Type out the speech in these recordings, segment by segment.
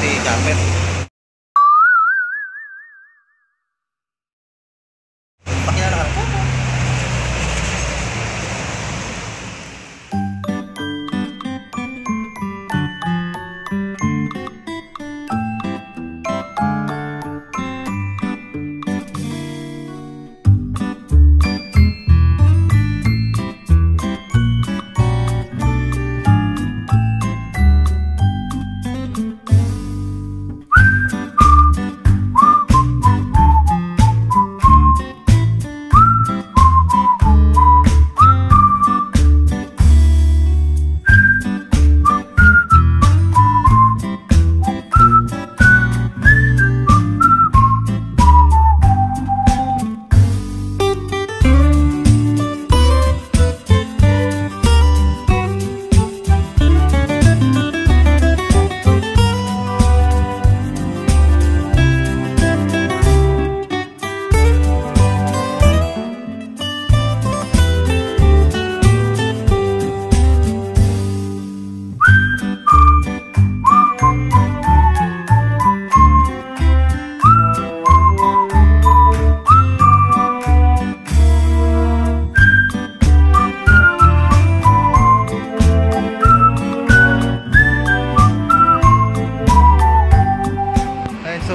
si Japet. Pakilala ka na.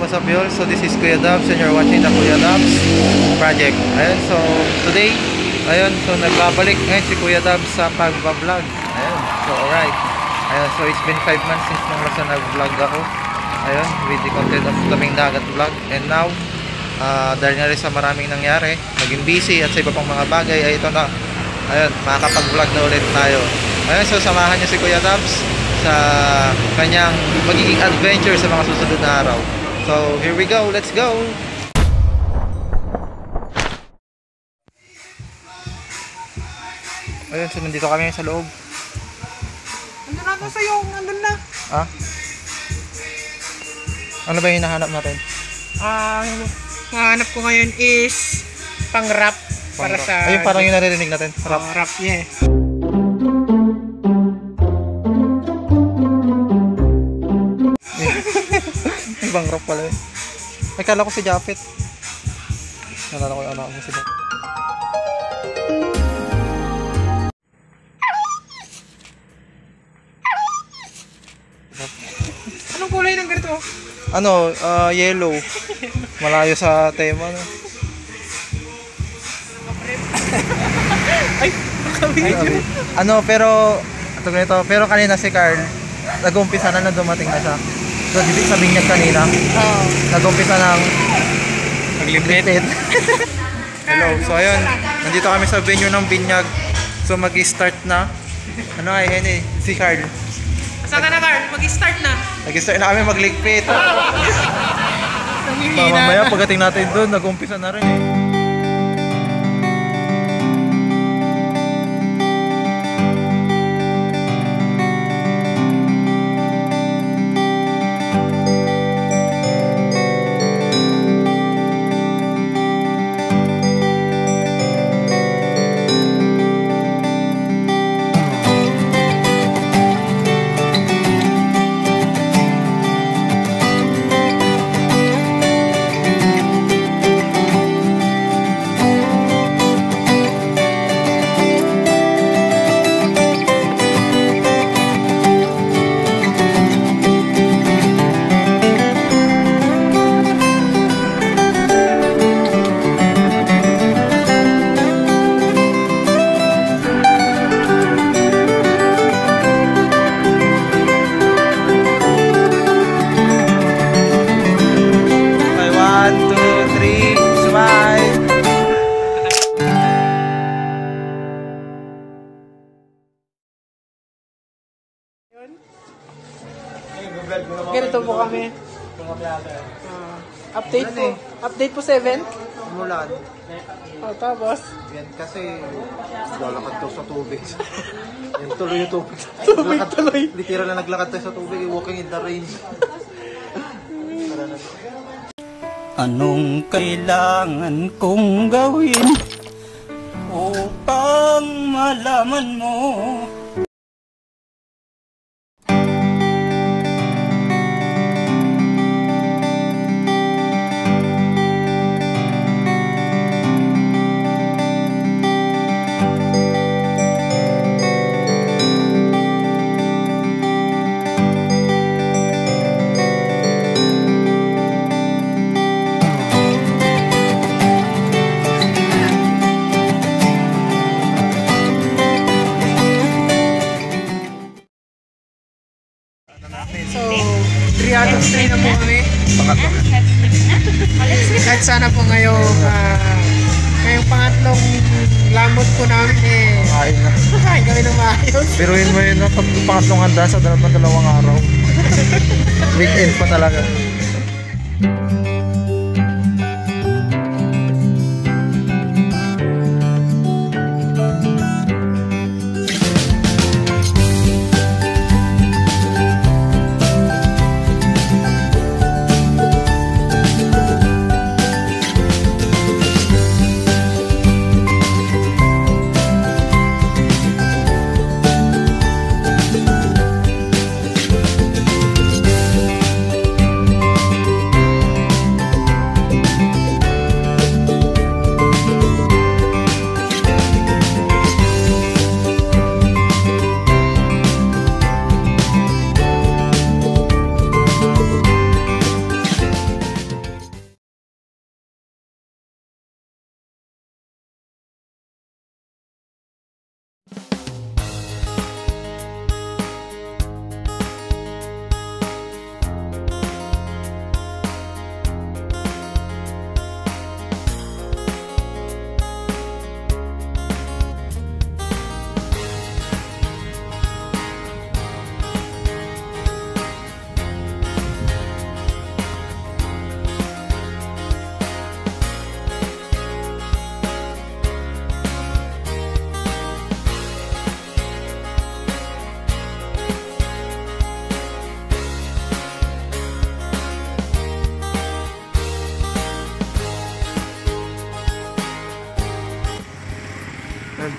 What's up y'all? So this is Kuya Dabs and you're watching the Kuya Dabs Project. Ayun, so today, ayun, so nagbabalik ngayon si Kuya Dabs sa pagbablog. Ayun, so alright. Ayun, so it's been 5 months since nung last na nag-vlog ako. Ayun, with the content of Laming Dagat vlog. And now, dahil nga rin sa maraming nangyari, naging busy at sa iba pang mga bagay, ay ito na. Ayun, makakapag-vlog na ulit tayo. Ayun, so samahan niyo si Kuya Dabs sa kanyang magiging adventure sa mga susunod na araw. So, here we go. Let's go. Ayun, so nandito kami sa loob. Nandun natin sa'yo. Nandun na. Ah? Ano ba yung hinahanap natin? Hanap ko ngayon is pang-rap. Para sa... Ayun, parang yung naririnig natin. Rap. Rap, yeah. Ibang rap pala eh. Ay, kala ko si Japet. Nalala ko yung anak ko si Japet. Anong kulay ng ganito? Ano, yellow. Malayo sa tema, no? Ay, nakabidyo. Ano, pero pero kanina si Carl, nag-umpisa na dumating na siya. So, dito sa binyag kanina, nag-umpisa ng maglipit. Hello, so ayun, nandito kami sa venue ng binyag. So, mag-start na. Ano nga eh, si Carl. Saan ka na, Carl? Mag-start na. Nag-start na kami magligpit. Mamaya, pagdating natin doon, nag-umpisa na rin eh. Ganito po kami. Update po 7. Mulan. Tapos? Yan kasi lalakad daw sa tubig. Yan tuloy yung tubig. Tuloy. Literal na naglakad tayo sa tubig, walking in the rain. Anong kailangan kong gawin upang malaman mo? Stay na po kami. Pangatlo. At sana po ngayong pangatlong lamot po namin Kain na. kain kami ng maayos. Biruin mo yun, no? Pag pangatlong handa sa dalawang araw. Weekend pa talaga.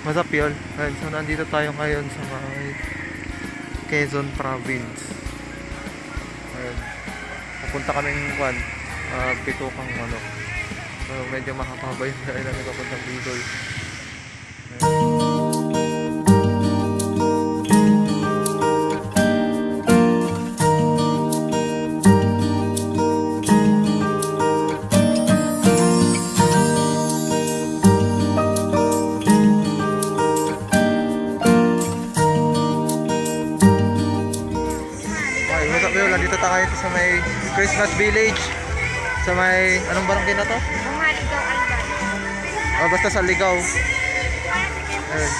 What's up, yun? So nandito tayo ngayon sa may Quezon Province. Ayun. Pupunta kaming Bitukang Manok. So medyo makapaba yung dahil namin papuntang Bicol. Nandito tayo sa may Christmas Village. Sa may, anong barangay na to? Ligaw, Alban. Basta sa Ligaw. Ayun.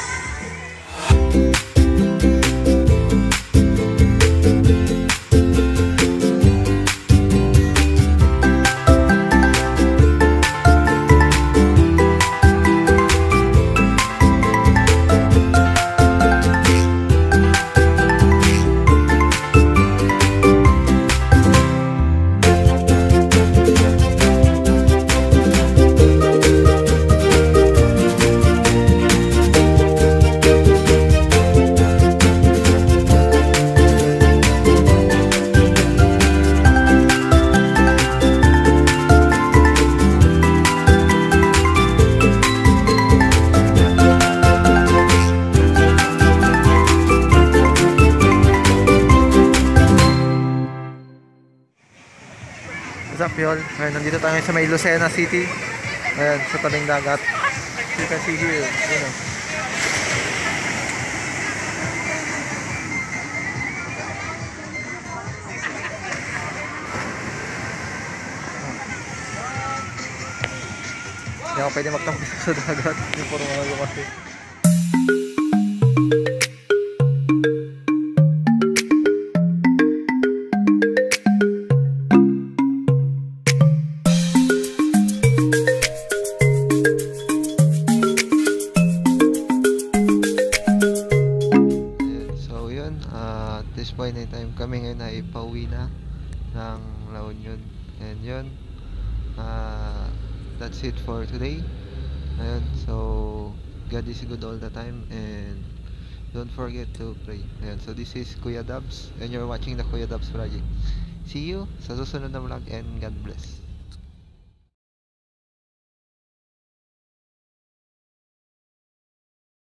What's up, y'all? Ngayon, nandito tayo sa may Lucena City. Ayan, sa tabing dagat. You can see here, you know. Hindi ako pwede magtambay sa dagat. Yung puro mga kasi. This point in time kami ngayon ay pauwi na ng La Union, and yun, that's it for today. Ayun, so God is good all the time, and don't forget to pray. Ayun, so this is Kuya Dubs and you're watching the Kuya Dubs Project. See you sa susunod na vlog, and God bless.